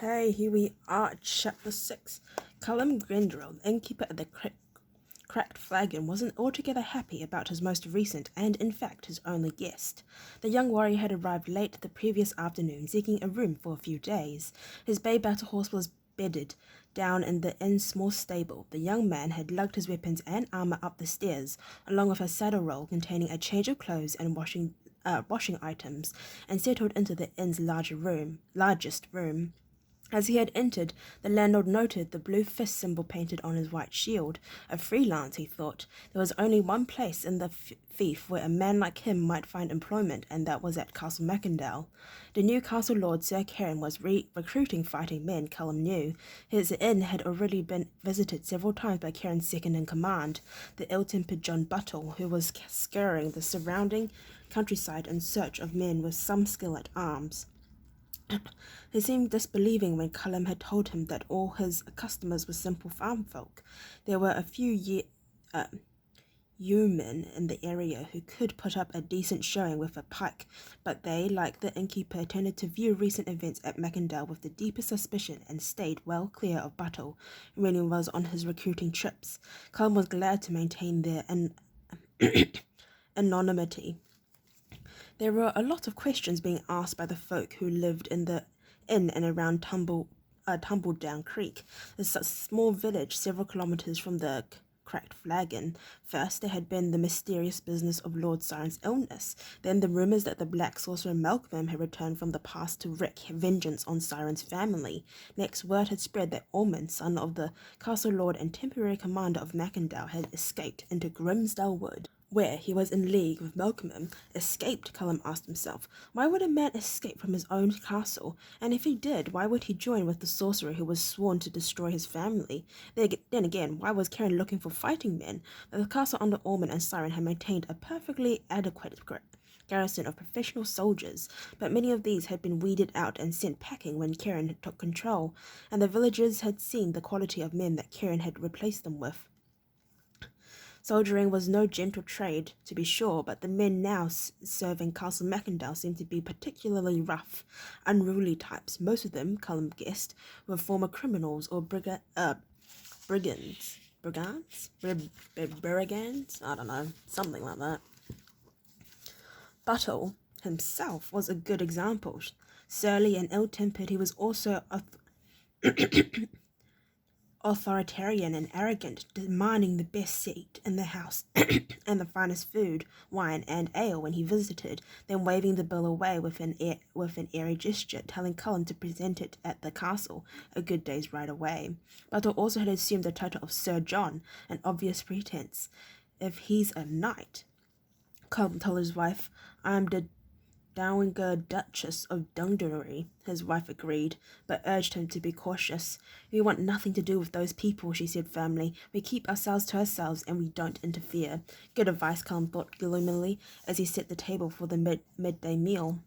Okay, here we are at chapter 6. Callum Grendrell, the innkeeper at the Cracked Flagon, wasn't altogether happy about his most recent and, in fact, his only guest. The young warrior had arrived late the previous afternoon, seeking a room for a few days. His bay battle horse was bedded down in the inn's small stable. The young man had lugged his weapons and armour up the stairs, along with a saddle roll containing a change of clothes and washing items, and settled into the inn's largest room. As he had entered, the landlord noted the blue fist symbol painted on his white shield. A freelance, he thought. There was only one place in the fief where a man like him might find employment, and that was at Castle Macindow. The new castle lord, Sir Kieran, was recruiting fighting men, Callum knew. His inn had already been visited several times by Kieran's second-in-command, the ill-tempered John Buttle, who was scouring the surrounding countryside in search of men with some skill at arms. He seemed disbelieving when Callum had told him that all his customers were simple farm folk. There were a few yeomen in the area who could put up a decent showing with a pike, but they, like the innkeeper, tended to view recent events at Macindow with the deepest suspicion and stayed well clear of Buttle when he was on his recruiting trips. Callum was glad to maintain their anonymity. There were a lot of questions being asked by the folk who lived in and around Tumbledown Creek, a small village several kilometres from the Cracked Flagon. First, there had been the mysterious business of Lord Siren's illness, then the rumours that the black sorcerer Malcolm had returned from the past to wreak vengeance on Siren's family. Next, word had spread that Ormond, son of the castle lord and temporary commander of Macindow, had escaped into Grimsdale Wood, where he was in league with Malcolm. Escaped, Callum asked himself. Why would a man escape from his own castle? And if he did, why would he join with the sorcerer who was sworn to destroy his family? Then again, why was Kieran looking for fighting men? The castle under Ormond and Siren had maintained a perfectly adequate garrison of professional soldiers, but many of these had been weeded out and sent packing when Kieran took control, and the villagers had seen the quality of men that Kieran had replaced them with. Soldiering was no gentle trade, to be sure, but the men now serving Castle Macindow seemed to be particularly rough, unruly types. Most of them, Callum guessed, were former criminals or brigands? Brigands? I don't know, something like that. Buttle himself was a good example. Surly and ill-tempered, he was also authoritarian and arrogant, demanding the best seat in the house and the finest food, wine, and ale when he visited, then waving the bill away with an airy gesture, telling Cullen to present it at the castle, a good day's ride away. Buttle also had assumed the title of Sir John, an obvious pretense. If he's a knight, Cullen told his wife, I'm the Dowager Duchess of Dundonnery. His wife agreed, but urged him to be cautious. We want nothing to do with those people, she said firmly. We keep ourselves to ourselves, and we don't interfere. Good advice, Cullen thought gloomily, as he set the table for the midday meal.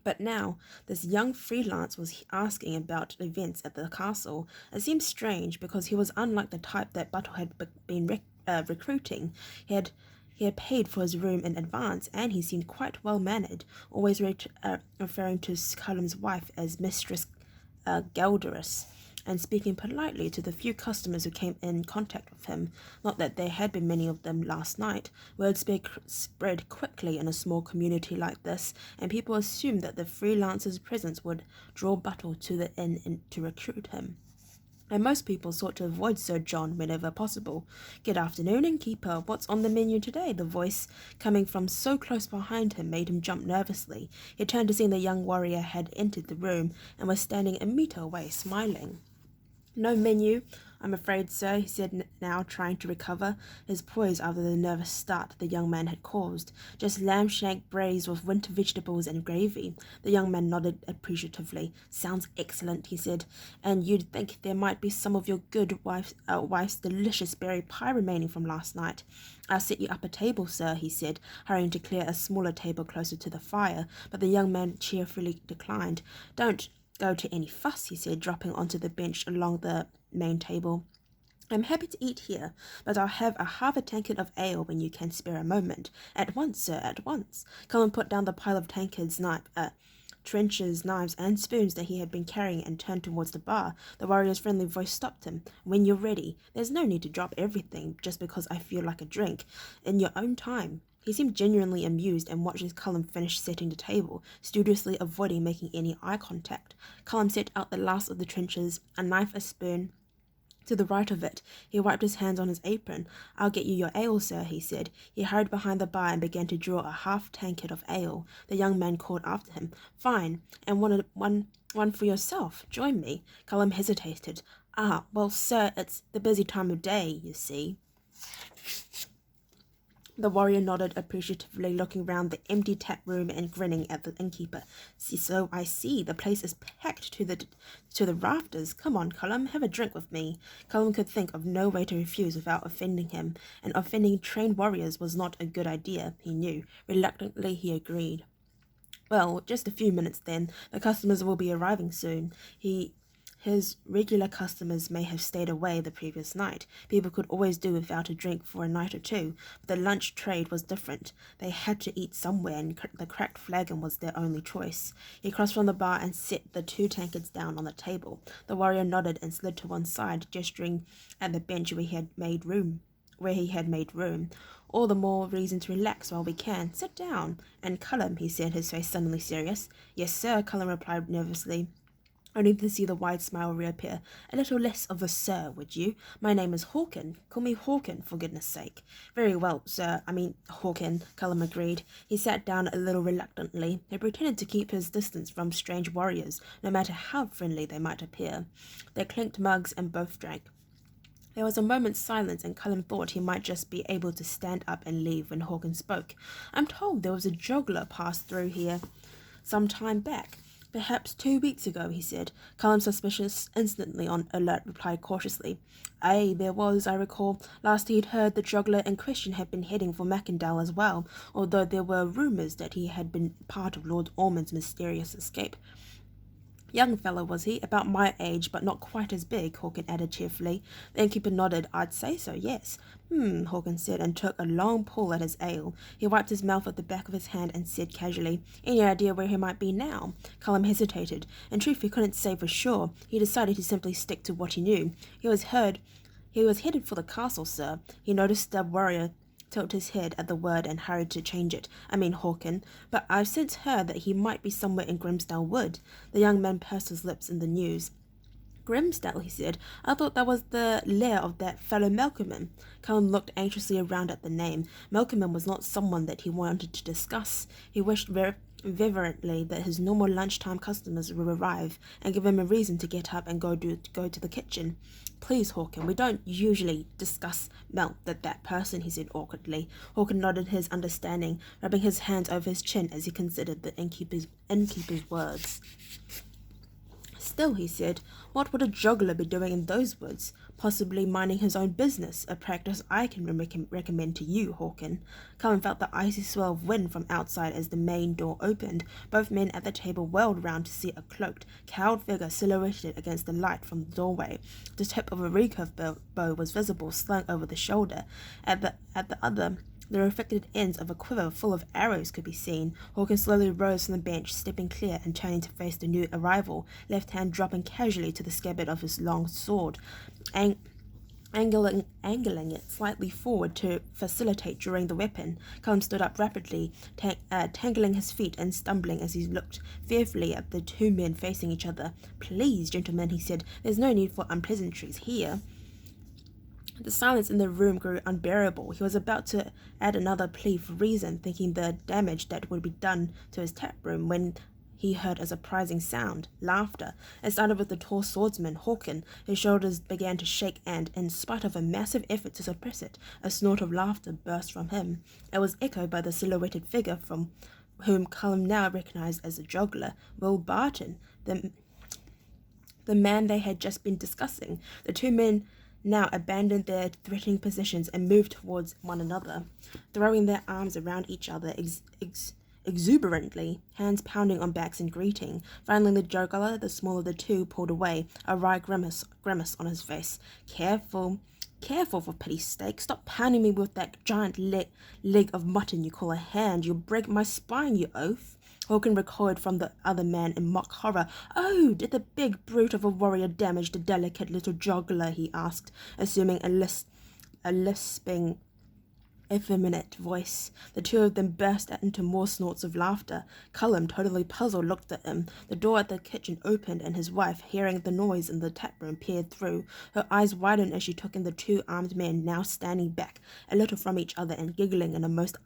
But now, this young freelance was asking about events at the castle. It seemed strange, because he was unlike the type that Buttle had been recruiting. He had paid for his room in advance, and he seemed quite well-mannered, always referring to Callum's wife as Mistress Gelderus, and speaking politely to the few customers who came in contact with him. Not that there had been many of them last night. Word spread quickly in a small community like this, and people assumed that the freelancer's presence would draw Buttle to the inn to recruit him. And most people sought to avoid Sir John whenever possible. Good afternoon, innkeeper. What's on the menu today? The voice coming from so close behind him made him jump nervously. He turned to see the young warrior had entered the room and was standing a metre away, smiling. No menu, I'm afraid, sir, he said, now trying to recover his poise after the nervous start the young man had caused. Just lamb shank braised with winter vegetables and gravy. The young man nodded appreciatively. Sounds excellent, he said, and you'd think there might be some of your good wife's delicious berry pie remaining from last night. I'll set you up a table, sir, he said, hurrying to clear a smaller table closer to the fire, but the young man cheerfully declined. Don't go to any fuss, he said, dropping onto the bench along the main table. I'm happy to eat here, but I'll have half a tankard of ale when you can spare a moment. At once, sir, at once. Come and put down the pile of tankards, trenchers, knives, and spoons that he had been carrying and turned towards the bar. The warrior's friendly voice stopped him. "When you're ready. There's no need to drop everything just because I feel like a drink. In your own time." He seemed genuinely amused and watched as Cullum finished setting the table, studiously avoiding making any eye contact. Cullum set out the last of the trenchers, a knife, a spoon. To the right of it, he wiped his hands on his apron. "I'll get you your ale, sir," he said. He hurried behind the bar and began to draw a half-tankard of ale. The young man called after him, "Fine, and one for yourself. Join me." Cullum hesitated. "Ah, well, sir, it's the busy time of day, you see." The warrior nodded appreciatively, looking round the empty tap room and grinning at the innkeeper. "So I see. The place is packed to the rafters. Come on, Cullum, have a drink with me." Cullum could think of no way to refuse without offending him, and offending trained warriors was not a good idea, he knew. Reluctantly, he agreed. "Well, just a few minutes then. The customers will be arriving soon." His regular customers may have stayed away the previous night. People could always do without a drink for a night or two, but the lunch trade was different. They had to eat somewhere, and the cracked flagon was their only choice. He crossed from the bar and set the 2 tankards down on the table. The warrior nodded and slid to one side, gesturing at the bench where he had made room. "All the more reason to relax while we can. Sit down." "And Cullum," he said, his face suddenly serious. "Yes, sir," Cullum replied nervously, only to see the wide smile reappear. "A little less of the sir, would you? My name is Hawken. Call me Hawken, for goodness sake." "Very well, sir. Hawken," Cullum agreed. He sat down a little reluctantly. He pretended to keep his distance from strange warriors, no matter how friendly they might appear. They clinked mugs and both drank. There was a moment's silence, and Cullum thought he might just be able to stand up and leave when Hawken spoke. "I'm told there was a juggler passed through here some time back. Perhaps 2 weeks ago," he said. Cullum, suspicious, instantly on alert, replied cautiously, "Aye, there was, I recall. Last he'd heard, the juggler in question had been heading for Macindow as well, although there were rumours that he had been part of Lord Ormond's mysterious escape." "Young fellow, was he? About my age, but not quite as big," Hawken added cheerfully. The innkeeper nodded. "I'd say so, yes." Hawken said, and took a long pull at his ale. He wiped his mouth with the back of his hand and said casually, "Any idea where he might be now?" Cullum hesitated. In truth, he couldn't say for sure. He decided to simply stick to what he knew. He was headed for the castle, sir." He noticed the warrior tilt his head at the word and hurried to change it. Hawken, but I've since heard that he might be somewhere in Grimsdale Wood." The young man pursed his lips in the news. "Grimsdale," he said. "I thought that was the lair of that fellow Melkerman." Cullum looked anxiously around at the name. Melkerman was not someone that he wanted to discuss. He wished vehemently that his normal lunchtime customers would arrive and give him a reason to get up and go to the kitchen. "Please, Hawken, we don't usually discuss that person," he said awkwardly. Hawken nodded his understanding, rubbing his hands over his chin as he considered the innkeeper's words. "Still," he said, "what would a juggler be doing in those woods? Possibly minding his own business, a practice I can recommend to you, Hawken." Cullum felt the icy swell of wind from outside as the main door opened. Both men at the table whirled round to see a cloaked, cowled figure silhouetted against the light from the doorway. The tip of a recurve bow was visible, slung over the shoulder. At the other, the reflected ends of a quiver full of arrows could be seen. Hawken slowly rose from the bench, stepping clear and turning to face the new arrival, left hand dropping casually to the scabbard of his long sword, angling it slightly forward to facilitate drawing the weapon. Cullum stood up rapidly, tangling his feet and stumbling as he looked fearfully at the 2 men facing each other. "Please, gentlemen," he said, "there's no need for unpleasantries here." The silence in the room grew unbearable. He was about to add another plea for reason, thinking the damage that would be done to his tap room, when he heard a surprising sound, laughter. It started with the tall swordsman, Hawken. His shoulders began to shake and, in spite of a massive effort to suppress it, a snort of laughter burst from him. It was echoed by the silhouetted figure from whom Cullum now recognized as the juggler, Will Barton, the man they had just been discussing. The 2 men now abandoned their threatening positions and moved towards one another, throwing their arms around each other exuberantly, hands pounding on backs in greeting. Finally, the juggler, the smaller of the 2, pulled away, a wry grimace on his face. Careful, for pity's sake. Stop pounding me with that giant leg of mutton you call a hand. You'll break my spine, you oaf." Hawken recoiled from the other man in mock horror. "Oh, did the big brute of a warrior damage the delicate little juggler?" he asked, assuming a lisping, effeminate voice. The two of them burst into more snorts of laughter. Cullum, totally puzzled, looked at him. The door at the kitchen opened, and his wife, hearing the noise in the tap room, peered through. Her eyes widened as she took in the two armed men, now standing back a little from each other and giggling in a most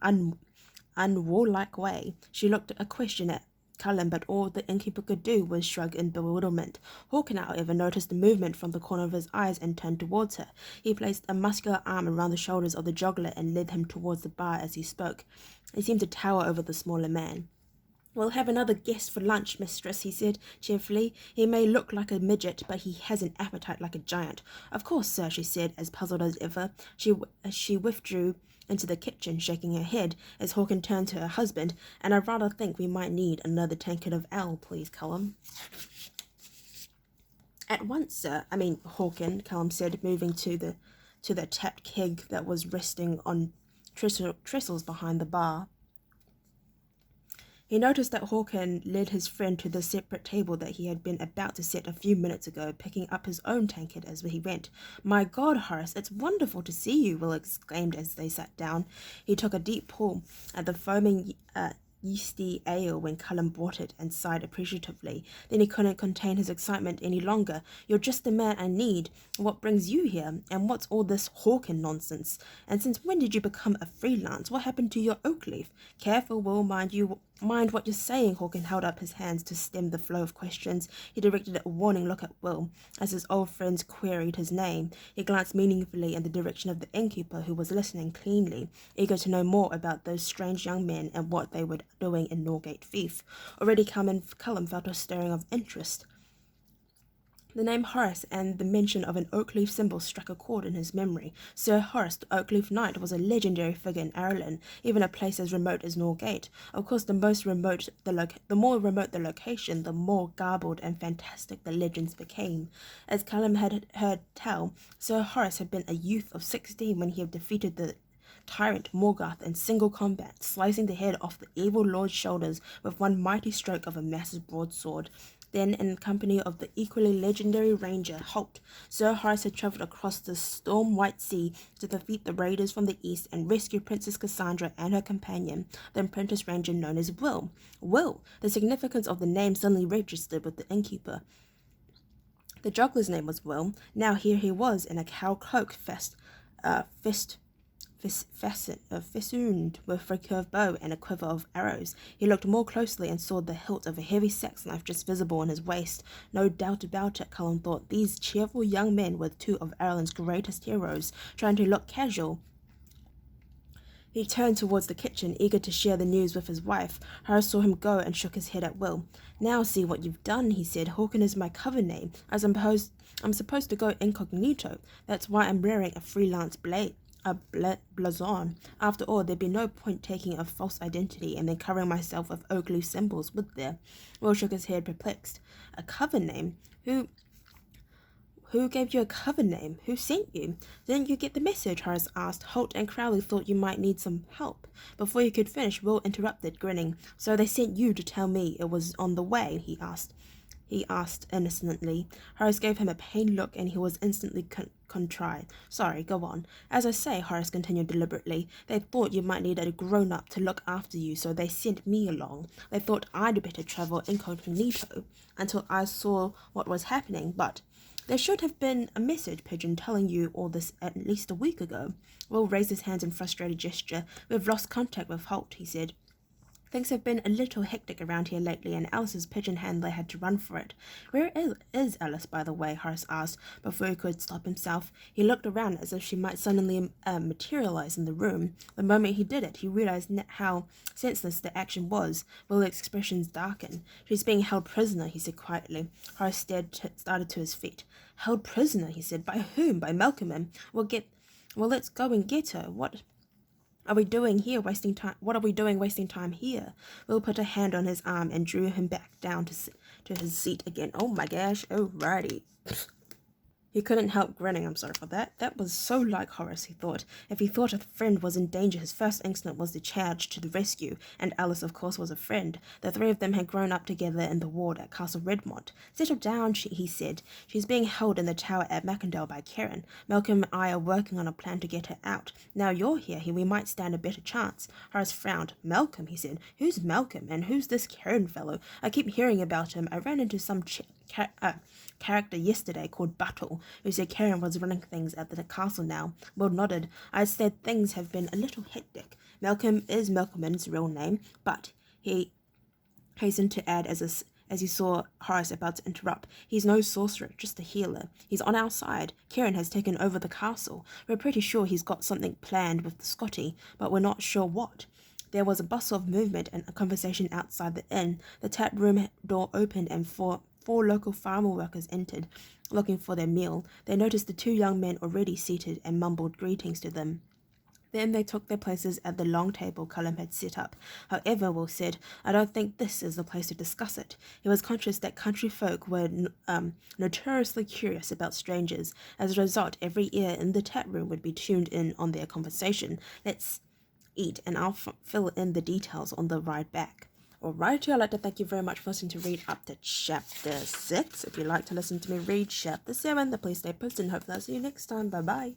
unwarlike way. She looked a question at Cullen, but all the innkeeper could do was shrug in bewilderment. Hawken, however, noticed the movement from the corner of his eyes and turned towards her. He placed a muscular arm around the shoulders of the juggler and led him towards the bar as he spoke. He seemed to tower over the smaller man. "We'll have another guest for lunch, mistress," he said cheerfully. "He may look like a midget, but he has an appetite like a giant." "Of course, sir," she said, as puzzled as ever. She withdrew into the kitchen, shaking her head, as Hawken turned to her husband. "And I rather think we might need another tankard of ale, please, Cullum." "At once, sir. Hawken," Cullum said, moving to the tapped keg that was resting on trestles behind the bar. He noticed that Hawken led his friend to the separate table that he had been about to set a few minutes ago, picking up his own tankard as he went. "My God, Horace, it's wonderful to see you," Will exclaimed as they sat down. He took a deep pull at the foaming yeasty ale when Cullum brought it and sighed appreciatively. Then he couldn't contain his excitement any longer. "You're just the man I need. What brings you here? And what's all this Hawken nonsense? And since when did you become a freelance? What happened to your oak leaf?" "Careful, Will, mind what you're saying." Hawken held up his hands to stem the flow of questions. He directed a warning look at Will as his old friends queried his name. He glanced meaningfully in the direction of the innkeeper, who was listening keenly, eager to know more about those strange young men and what they were doing in Norgate Fief. Already Cullum felt a stirring of interest. The name Horace and the mention of an oak leaf symbol struck a chord in his memory. Sir Horace, the Oak Leaf Knight, was a legendary figure in Ireland, even a place as remote as Norgate. Of course, the more remote the location, the more garbled and fantastic the legends became. As Cullum had heard tell, Sir Horace had been a youth of 16 when he had defeated the tyrant Morgoth in single combat, slicing the head off the evil lord's shoulders with one mighty stroke of a massive broadsword. Then, in company of the equally legendary ranger Holt, Sir Horace had travelled across the storm-white sea to defeat the raiders from the east and rescue Princess Cassandra and her companion, the apprentice ranger known as Will. Will! The significance of the name suddenly registered with the innkeeper. The juggler's name was Will. Now here he was in a cowl cloak festooned with a recurved bow and a quiver of arrows. He looked more closely and saw the hilt of a heavy sex knife just visible in his waist. No doubt about it, Cullum thought. These cheerful young men were two of Ireland's greatest heroes, trying to look casual. He turned towards the kitchen, eager to share the news with his wife. Horace saw him go and shook his head at Will. "Now see what you've done," he said. "Hawken is my cover name, as I'm supposed to go incognito. That's why I'm wearing a freelance blazon. After all, there'd be no point taking a false identity and then covering myself with oak leaf symbols, would there?" Will shook his head, perplexed. "A cover name? Who gave you a cover name? Who sent you?" "Didn't you get the message?" Horace asked. "Holt and Crowley thought you might need some help." Before he could finish, Will interrupted, grinning. "So they sent you to tell me it was on the way?" He asked innocently. Horace gave him a pained look, and he was instantly contrite. "Sorry, go on." "As I say," Horace continued deliberately, "they thought you might need a grown-up to look after you, so they sent me along. They thought I'd better travel incognito until I saw what was happening, but there should have been a message pigeon telling you all this at least a week ago." Will raised his hands in frustrated gesture. "We've lost contact with Holt," he said. "Things have been a little hectic around here lately, and Alice's pigeon handler had to run for it." "Where is Alice, by the way?" Horace asked, before he could stop himself. He looked around as if she might suddenly materialize in the room. The moment he did it, he realized how senseless the action was. Will's expressions darkened. "She's being held prisoner," he said quietly. Horace started to his feet. "Held prisoner," he said. "By whom? By Malcolm? Well, let's go and get her. What are we doing wasting time here?" Will put a hand on his arm and drew him back down to his seat again. "Oh my gosh, alrighty." He couldn't help grinning. I'm sorry for that. That was so like Horace, he thought. If he thought a friend was in danger, his first instinct was to charge to the rescue, and Alice, of course, was a friend. The three of them had grown up together in the ward at Castle Redmond. Settle down, he said. She's being held in the tower at Macindow by Karen. Malcolm and I are working on a plan to get her out. Now you're here, we might stand a better chance. Horace frowned. Malcolm, he said. Who's Malcolm, and who's this Karen fellow? I keep hearing about him. I ran into some character yesterday called Buttle, who said Karen was running things at the castle now. Will nodded. I said things have been a little hectic. Malcolm is Malcolm's real name, but he hastened to add as he saw Horace about to interrupt. He's no sorcerer, just a healer. He's on our side. Karen has taken over the castle. We're pretty sure he's got something planned with the Scotty, but we're not sure what. There was a bustle of movement and a conversation outside the inn. The tap room door opened and four local farmer workers entered, looking for their meal. They noticed the two young men already seated and mumbled greetings to them. Then they took their places at the long table Cullum had set up. However, Will said, I don't think this is the place to discuss it. He was conscious that country folk were notoriously curious about strangers. As a result, every ear in the tap room would be tuned in on their conversation. Let's eat, and I'll fill in the details on the ride back. Alright, I'd like to thank you very much for listening to read up to chapter 6. If you'd like to listen to me read chapter 7, then please stay posted, and hopefully I'll see you next time. Bye bye.